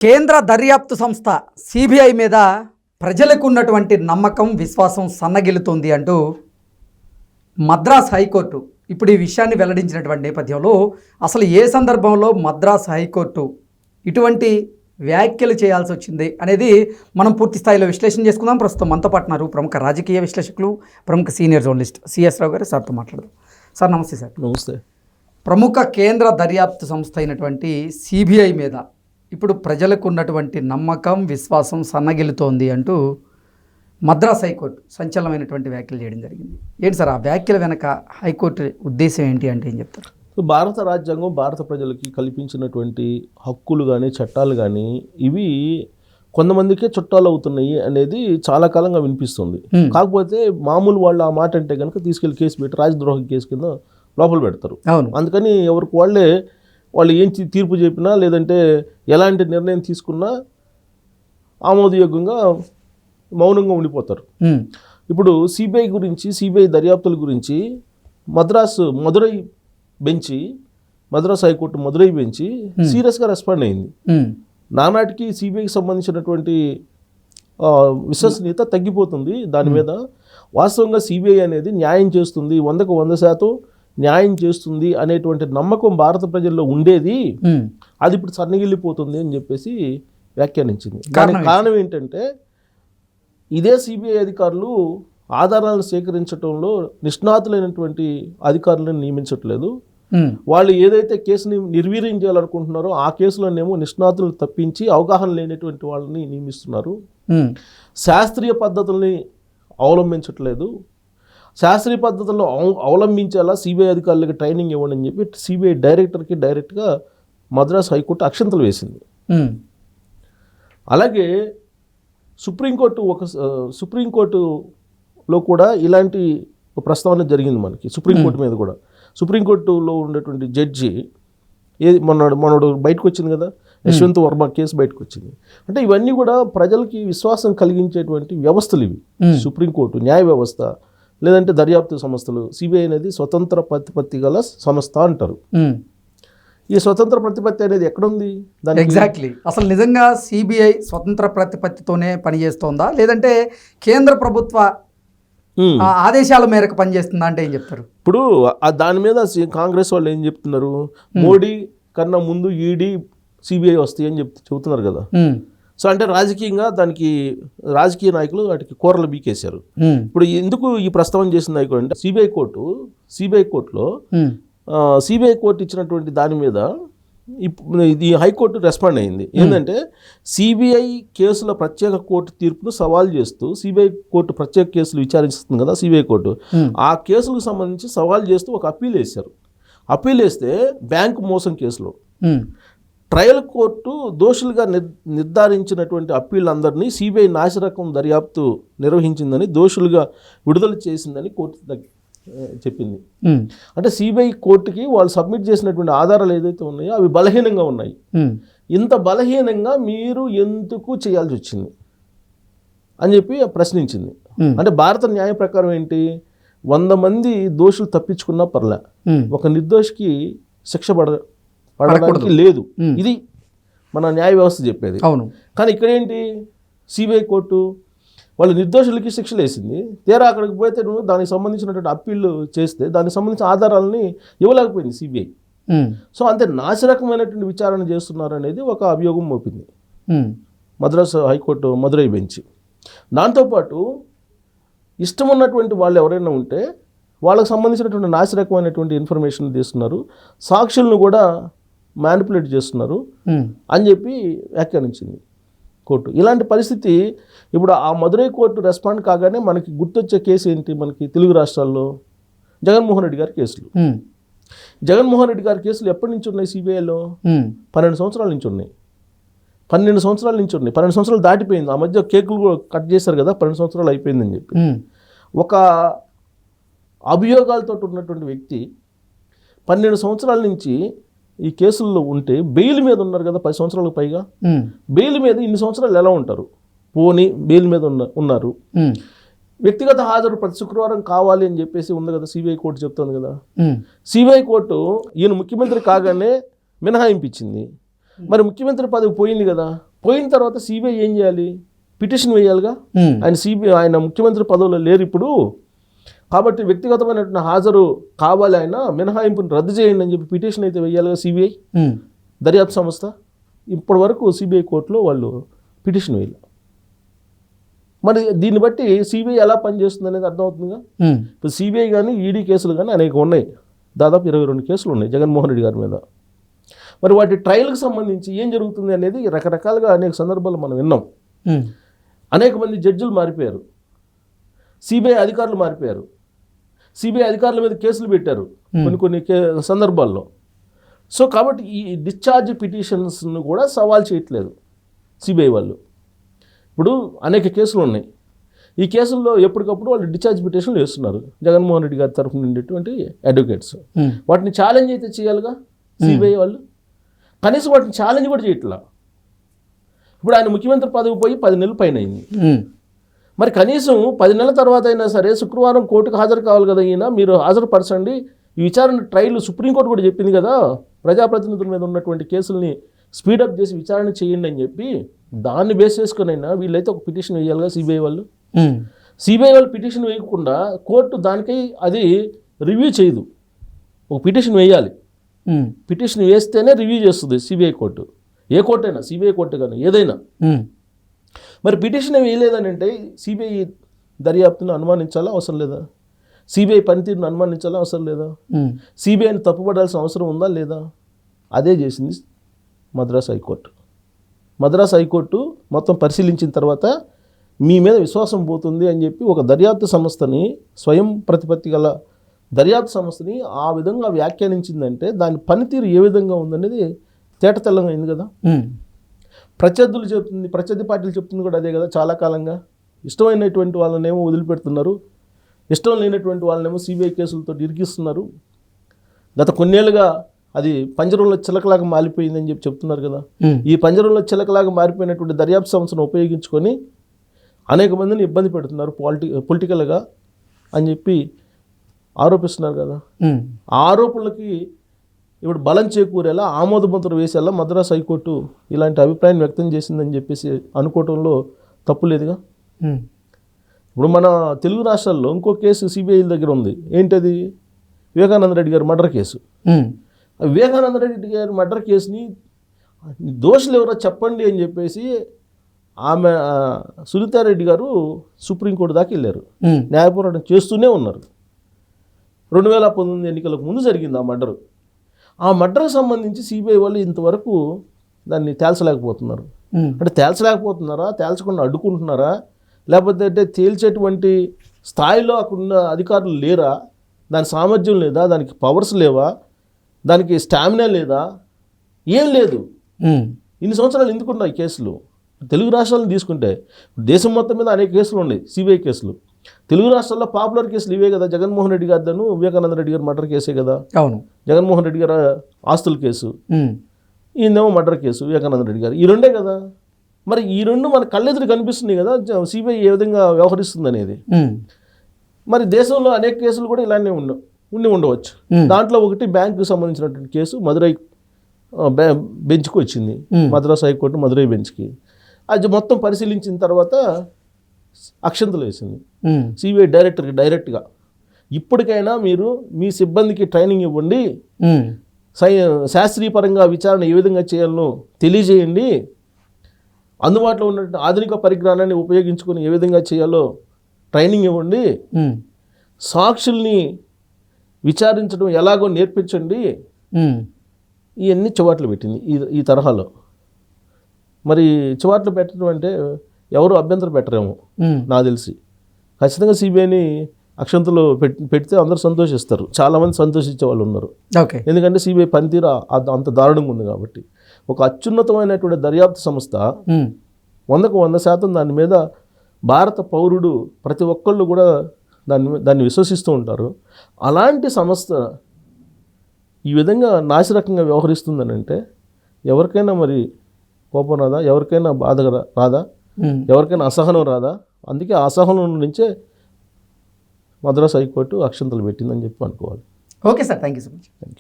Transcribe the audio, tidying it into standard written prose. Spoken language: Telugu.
కేంద్ర దర్యాప్తు సంస్థ సిబిఐ మీద ప్రజలకు ఉన్నటువంటి నమ్మకం విశ్వాసం సన్నగిల్లుతుంది అంటూ మద్రాస్ హైకోర్టు ఇప్పుడు ఈ విషయాన్ని వెల్లడించినటువంటి నేపథ్యంలో అసలు ఏ సందర్భంలో మద్రాస్ హైకోర్టు ఇటువంటి వ్యాఖ్యలు చేయాల్సి వచ్చింది అనేది మనం పూర్తి స్థాయిలో విశ్లేషణ చేసుకుందాం. ప్రస్తుతం మనతో పాటున్నారు ప్రముఖ రాజకీయ విశ్లేషకులు, ప్రముఖ సీనియర్ జర్నలిస్ట్ సిఎస్ రావు గారు. సార్తో మాట్లాడదాం. సార్ నమస్తే. సార్ నమస్తే. ప్రముఖ కేంద్ర దర్యాప్తు సంస్థ అయినటువంటి సిబిఐ మీద ఇప్పుడు ప్రజలకు ఉన్నటువంటి నమ్మకం విశ్వాసం సన్నగిల్లుతోంది అంటూ మద్రాస్ హైకోర్టు సంచలనమైనటువంటి వ్యాఖ్యలు చేయడం జరిగింది. ఏంటి సార్ ఆ వ్యాఖ్యల వెనక హైకోర్టు ఉద్దేశం ఏంటి అంటే ఏం చెప్తారు? భారత రాజ్యాంగం భారత ప్రజలకి కల్పించినటువంటి హక్కులు కానీ చట్టాలు కానీ ఇవి కొంతమందికే చుట్టాలు అవుతున్నాయి అనేది చాలా కాలంగా వినిపిస్తుంది. కాకపోతే మామూలు వాళ్ళు ఆ మాట అంటే కనుక తీసుకెళ్లి కేసు పెట్టి రాజద్రోహం కేసు కింద లోపల పెడతారు. అందుకని ఎవరికి వాళ్ళు ఏం తీర్పు చెప్పినా లేదంటే ఎలాంటి నిర్ణయం తీసుకున్నా ఆమోదయోగ్యంగా మౌనంగా ఉండిపోతారు. ఇప్పుడు సిబిఐ దర్యాప్తుల గురించి మద్రాస్ హైకోర్టు మదురై బెంచి సీరియస్గా రెస్పాండ్ అయింది. నానాటికి సిబిఐకి సంబంధించినటువంటి విశ్వసనీయత తగ్గిపోతుంది. దాని మీద వాస్తవంగా సిబిఐ అనేది న్యాయం చేస్తుంది, 100% న్యాయం చేస్తుంది అనేటువంటి నమ్మకం భారత ప్రజల్లో ఉండేది, అది ఇప్పుడు సన్నగిల్లిపోతుంది అని చెప్పేసి వ్యాఖ్యానించింది. దానికి కారణం ఏంటంటే ఇదే సిబిఐ అధికారులు ఆధారాలను సేకరించడంలో నిష్ణాతులైనటువంటి అధికారులను నియమించట్లేదు. వాళ్ళు ఏదైతే కేసుని నిర్వీర్యం చేయాలనుకుంటున్నారో ఆ కేసులోనేమో నిష్ణాతులను తప్పించి అవగాహన లేనటువంటి వాళ్ళని నియమిస్తున్నారు. శాస్త్రీయ పద్ధతుల్ని అవలంబించట్లేదు. శాస్త్రీయ పద్ధతుల్లో అవలంబించేలా సిబిఐ అధికారులకి ట్రైనింగ్ ఇవ్వండి అని చెప్పి సిబిఐ డైరెక్టర్కి డైరెక్ట్గా మద్రాస్ హైకోర్టు అక్షంతలు వేసింది. అలాగే సుప్రీంకోర్టులో కూడా ఇలాంటి ప్రస్తావన జరిగింది మనకి. సుప్రీంకోర్టు మీద కూడా సుప్రీంకోర్టులో ఉన్నటువంటి జడ్జి మనోడు బయటకు వచ్చింది కదా, యశ్వంత్ వర్మ కేసు బయటకు వచ్చింది. అంటే ఇవన్నీ కూడా ప్రజలకి విశ్వాసం కలిగించేటువంటి వ్యవస్థలు ఇవి. సుప్రీంకోర్టు న్యాయ వ్యవస్థ లేదంటే దర్యాప్తు సంస్థలు. సిబిఐ అనేది స్వతంత్ర ప్రతిపత్తి గల సంస్థ అంటారు. ఈ స్వతంత్ర ప్రతిపత్తి అనేది ఎక్కడుంది? ఎగ్జాక్ట్లీ అసలు నిజంగా సిబిఐ స్వతంత్ర ప్రతిపత్తితోనే పనిచేస్తోందా లేదంటే కేంద్ర ప్రభుత్వ ఆదేశాల మేరకు పనిచేస్తుందా అంటే ఏం చెప్తారు? ఇప్పుడు దాని మీద కాంగ్రెస్ వాళ్ళు ఏం చెప్తున్నారు, మోడీ కన్నా ముందు ఈడీ సిబిఐ వస్తాయి అని చెబుతున్నారు కదా. సో అంటే రాజకీయంగా దానికి రాజకీయ నాయకులు వాటికి కూరలు బీకేశారు. ఇప్పుడు ఎందుకు ఈ ప్రస్తావన చేసిన నాయకుడు అంటే సిబిఐ కోర్టులో సిబిఐ కోర్టు ఇచ్చినటువంటి దాని మీద ఇది హైకోర్టు రెస్పాండ్ అయింది. ఏంటంటే సిబిఐ కేసుల ప్రత్యేక కోర్టు తీర్పును సవాల్ చేస్తూ సిబిఐ కోర్టు ప్రత్యేక కేసులు విచారిస్తుంది కదా సిబిఐ కోర్టు, ఆ కేసులకు సంబంధించి సవాల్ చేస్తూ ఒక అప్పీల్ వేశారు. అప్పీల్ వేస్తే బ్యాంకు మోసం కేసులో ట్రయల్ కోర్టు దోషులుగా నిర్ధారించినటువంటి అప్పీళ్ళందరినీ సిబిఐ నాసిరకం దర్యాప్తు నిర్వహించిందని, దోషులుగా విడుదల చేసిందని కోర్టు చెప్పింది. అంటే సిబిఐ కోర్టుకి వాళ్ళు సబ్మిట్ చేసినటువంటి ఆధారాలు ఏదైతే ఉన్నాయో అవి బలహీనంగా ఉన్నాయి. ఇంత బలహీనంగా మీరు ఎందుకు చేయాల్సి వచ్చింది అని చెప్పి ప్రశ్నించింది. అంటే భారత న్యాయ ప్రకారం ఏంటి, 100 మంది దోషులు తప్పించుకున్నా పర్లే, ఒక నిర్దోషికి శిక్ష పడడానికి లేదు. ఇది మన న్యాయ వ్యవస్థ చెప్పేది. అవును. కానీ ఇక్కడ ఏంటి, సిబిఐ కోర్టు వాళ్ళు నిర్దోషులకి శిక్షలు వేసింది. తీరా అక్కడికి పోతే నువ్వు దానికి సంబంధించినటువంటి అప్పీళ్ళు చేస్తే దానికి సంబంధించిన ఆధారాలని ఇవ్వలేకపోయింది సిబిఐ. సో అంతే నాసిరకమైనటువంటి విచారణ చేస్తున్నారు అనేది ఒక అభియోగం మోపింది మద్రాస్ హైకోర్టు మదురై బెంచి. దాంతోపాటు ఇష్టం ఉన్నటువంటి వాళ్ళు ఎవరైనా ఉంటే వాళ్ళకి సంబంధించినటువంటి నాసిరకమైనటువంటి ఇన్ఫర్మేషన్ తీస్తున్నారు, సాక్షులను కూడా మ్యానిపులేట్ చేస్తున్నారు అని చెప్పి వ్యాఖ్యానించింది కోర్టు. ఇలాంటి పరిస్థితి ఇప్పుడు ఆ మదురై కోర్టు రెస్పాండ్ కాగానే మనకి గుర్తొచ్చే కేసు ఏంటి, మనకి తెలుగు రాష్ట్రాల్లో జగన్మోహన్ రెడ్డి గారి కేసులు. జగన్మోహన్ రెడ్డి గారి కేసులు ఎప్పటి నుంచి ఉన్నాయి సిబిఐలో? 12 సంవత్సరాల నుంచి ఉన్నాయి. 12 సంవత్సరాల నుంచి ఉన్నాయి. 12 సంవత్సరాలు దాటిపోయింది. ఆ మధ్య కేకులు కట్ చేశారు కదా, 12 సంవత్సరాలు అయిపోయిందని చెప్పి. ఒక అభియోగాలతో ఉన్నటువంటి వ్యక్తి 12 సంవత్సరాల నుంచి ఈ కేసుల్లో ఉంటే బెయిల్ మీద ఉన్నారు కదా, 10 సంవత్సరాలకు పైగా. బెయిల్ మీద ఇన్ని సంవత్సరాలు ఎలా ఉంటారు? పోనీ బెయిల్ మీద ఉన్నారు. వ్యక్తిగత హాజరు ప్రతి శుక్రవారం కావాలి అని చెప్పేసి ఉంది కదా, సిబిఐ కోర్టు చెప్తుంది కదా. సిబిఐ కోర్టు ఈయన ముఖ్యమంత్రి కాగానే మినహాయింపించింది. మరి ముఖ్యమంత్రి పదవి పోయింది కదా, పోయిన తర్వాత సిబిఐ ఏం చేయాలి? పిటిషన్ వేయాలిగా. ఆయన ముఖ్యమంత్రి పదవిలో లేరు ఇప్పుడు, కాబట్టి వ్యక్తిగతమైనటువంటి హాజరు కావాలి, ఆయన మినహాయింపుని రద్దు చేయండి అని చెప్పి పిటిషన్ అయితే వేయాలిగా సిబిఐ దర్యాప్తు సంస్థ. ఇప్పటి వరకు సిబిఐ కోర్టులో వాళ్ళు పిటిషన్ వేయాలి. మరి దీన్ని బట్టి సిబిఐ ఎలా పనిచేస్తుంది అనేది అర్థమవుతుందిగా. ఇప్పుడు సిబిఐ కానీ ఈడీ కేసులు కానీ అనేక ఉన్నాయి, దాదాపు 22 కేసులు ఉన్నాయి జగన్మోహన్ రెడ్డి గారి మీద. మరి వాటి ట్రయల్కి సంబంధించి ఏం జరుగుతుంది అనేది రకరకాలుగా అనేక సందర్భాలు మనం విన్నాం. అనేక మంది జడ్జిలు మారిపోయారు, సిబిఐ అధికారులు మారిపోయారు, సిబిఐ అధికారుల మీద కేసులు పెట్టారు కొన్ని సందర్భాల్లో. సో కాబట్టి ఈ డిశ్చార్జ్ పిటిషన్స్ను కూడా సవాల్ చేయట్లేదు సిబిఐ వాళ్ళు. ఇప్పుడు అనేక కేసులు ఉన్నాయి, ఈ కేసుల్లో ఎప్పటికప్పుడు వాళ్ళు డిశ్చార్జ్ పిటిషన్లు వేస్తున్నారు జగన్మోహన్ రెడ్డి గారి తరఫున ఉండేటువంటి అడ్వకేట్స్. వాటిని ఛాలెంజ్ అయితే చేయాలిగా సిబిఐ వాళ్ళు, కనీసం వాటిని ఛాలెంజ్ కూడా చేయట్లా. ఇప్పుడు ఆయన ముఖ్యమంత్రి పదవి పోయి 10 నెలల పైన అయింది, మరి కనీసం 10 నెలల తర్వాత అయినా సరే శుక్రవారం కోర్టుకు హాజరు కావాలి కదా, ఈయన మీరు హాజరుపరచండి, ఈ విచారణ ట్రయల్ సుప్రీంకోర్టు కూడా చెప్పింది కదా, ప్రజాప్రతినిధుల మీద ఉన్నటువంటి కేసుల్ని స్పీడప్ చేసి విచారణ చేయండి అని చెప్పి, దాన్ని బేస్ చేసుకుని అయినా వీళ్ళైతే ఒక పిటిషన్ వేయాలిగా సిబిఐ వాళ్ళు. సిబిఐ వాళ్ళు పిటిషన్ వేయకుండా కోర్టు దానికై అది రివ్యూ చేయదు, ఒక పిటిషన్ వేయాలి. పిటిషన్ వేస్తేనే రివ్యూ చేస్తుంది సిబిఐ కోర్టు, ఏ కోర్టు అయినా, సిబిఐ కోర్టు కానీ ఏదైనా. మరి పిటిషన్ వేయలేదని అంటే సిబిఐ దర్యాప్తును అనుమానించాలా అవసరం లేదా? సిబిఐ పనితీరును అనుమానించాలా అవసరం లేదా? సిబిఐని తప్పుపడాల్సిన అవసరం ఉందా లేదా? అదే చేసింది మద్రాస్ హైకోర్టు. మద్రాస్ హైకోర్టు మొత్తం పరిశీలించిన తర్వాత మీ మీద విశ్వాసం పోతుంది అని చెప్పి ఒక దర్యాప్తు సంస్థని, స్వయం ప్రతిపత్తి గల దర్యాప్తు సంస్థని ఆ విధంగా వ్యాఖ్యానించిందంటే దాని పనితీరు ఏ విధంగా ఉందనేది తేటతెల్లంగా అయింది కదా. ప్రత్యర్థులు చెప్తుంది, ప్రత్యర్థి పార్టీలు చెప్తుంది కూడా అదే కదా. చాలా కాలంగా ఇష్టమైనటువంటి వాళ్ళనేమో వదిలిపెడుతున్నారు, ఇష్టం లేనటువంటి వాళ్ళనేమో సిబిఐ కేసులతో ఇరికిస్తున్నారు. గత కొన్నేళ్ళుగా అది పంజరంలో చిలకలాగా మారిపోయిందని చెప్పి చెప్తున్నారు కదా. ఈ పంజరంలో చిలకలాగా మారిపోయినటువంటి దర్యాప్తు సంస్థను ఉపయోగించుకొని అనేక మందిని ఇబ్బంది పెడుతున్నారు పొలిటికల్గా అని చెప్పి ఆరోపిస్తున్నారు కదా. ఆ ఆరోపణలకి ఇప్పుడు బలం చేకూరేలా, ఆమోదముద్ర వేసేలా మద్రాస్ హైకోర్టు ఇలాంటి అభిప్రాయం వ్యక్తం చేసిందని చెప్పేసి అనుకోవటంలో తప్పు లేదుగా. ఇప్పుడు మన తెలుగు రాష్ట్రాల్లో ఇంకో కేసు సిబిఐ దగ్గర ఉంది, ఏంటది? వివేకానంద రెడ్డి గారి మర్డర్ కేసు. వివేకానంద రెడ్డి గారి మర్డర్ కేసుని దోషులు ఎవరో చెప్పండి అని చెప్పేసి ఆమె సునీతారెడ్డి గారు సుప్రీంకోర్టు దాకా వెళ్ళారు, న్యాయ పోరాటం చేస్తూనే ఉన్నారు. 2019 ఎన్నికలకు ముందు జరిగింది ఆ మర్డరు. ఆ మర్డర్కి సంబంధించి సిబిఐ వాళ్ళు ఇంతవరకు దాన్ని తేల్చలేకపోతున్నారు. అంటే తేల్చలేకపోతున్నారా, తేల్చకుండా అడ్డుకుంటున్నారా, లేకపోతే అంటే తేల్చేటువంటి స్థాయిలో అక్కడున్న అధికారులు లేరా, దాని సామర్థ్యం లేదా, దానికి పవర్స్ లేవా, దానికి స్టామినా లేదా, ఏం లేదు. ఇన్ని సంవత్సరాలు ఎందుకున్నాయి కేసులు? తెలుగు రాష్ట్రాలను తీసుకుంటే దేశం మొత్తం మీద అనేక కేసులు ఉన్నాయి సిబిఐ కేసులు. తెలుగు రాష్ట్రాల్లో పాపులర్ కేసులు ఇవే కదా, జగన్మోహన్ రెడ్డి గారిను వివేకానంద రెడ్డి గారు మర్డర్ కేసే కదా. అవును, జగన్మోహన్ రెడ్డి గారు ఆస్తుల కేసు, ఈయనేమో మర్డర్ కేసు వివేకానంద రెడ్డి గారు, ఈ రెండే కదా. మరి ఈ రెండు మన కళ్ళెదురు కనిపిస్తున్నాయి కదా సిబిఐ ఏ విధంగా వ్యవహరిస్తుంది అనేది. మరి దేశంలో అనేక కేసులు కూడా ఇలానే ఉండవచ్చు. దాంట్లో ఒకటి బ్యాంకుకు సంబంధించినటువంటి కేసు మదురై బెంచ్కి వచ్చింది, మద్రాస్ హైకోర్టు మదురై బెంచ్కి. అది మొత్తం పరిశీలించిన తర్వాత అక్షంతలు వేసింది సిబిఐ డైరెక్ట్గా. ఇప్పటికైనా మీరు మీ సిబ్బందికి ట్రైనింగ్ ఇవ్వండి, శాస్త్రీయపరంగా విచారణ ఏ విధంగా చేయాలో తెలియజేయండి, అందుబాటులో ఉన్న ఆధునిక పరిజ్ఞానాన్ని ఉపయోగించుకొని ఏ విధంగా చేయాలో ట్రైనింగ్ ఇవ్వండి, సాక్షుల్ని విచారించడం ఎలాగో నేర్పించండి. ఇవన్నీ చివాట్లు పెట్టింది ఈ తరహాలో. మరి చివాట్లు పెట్టడం అంటే ఎవరు అభ్యంతరం పెట్టరేమో నాకు తెలిసి. ఖచ్చితంగా సిబిఐని అక్షంతలు పెడితే అందరూ సంతోషిస్తారు, చాలామంది సంతోషించే వాళ్ళు ఉన్నారు. ఎందుకంటే సిబిఐ పనితీరు అంత దారుణంగా ఉంది కాబట్టి. ఒక అత్యున్నతమైనటువంటి దర్యాప్తు సంస్థ 100కు 100% దాని మీద భారత పౌరుడు ప్రతి ఒక్కళ్ళు కూడా దాన్ని విశ్వసిస్తూ ఉంటారు. అలాంటి సంస్థ ఈ విధంగా నాసిరకంగా వ్యవహరిస్తుందని అంటే ఎవరికైనా మరి కోపం రాదా, ఎవరికైనా బాధ రాదా, ఎవరికైనా అసహనం రాదా? అందుకే అసహనం నుంచే మద్రాస్ హైకోర్టు అక్షంతలు పెట్టిందని చెప్పి అనుకోవాలి. Okay sir, thank you so much. Thank you.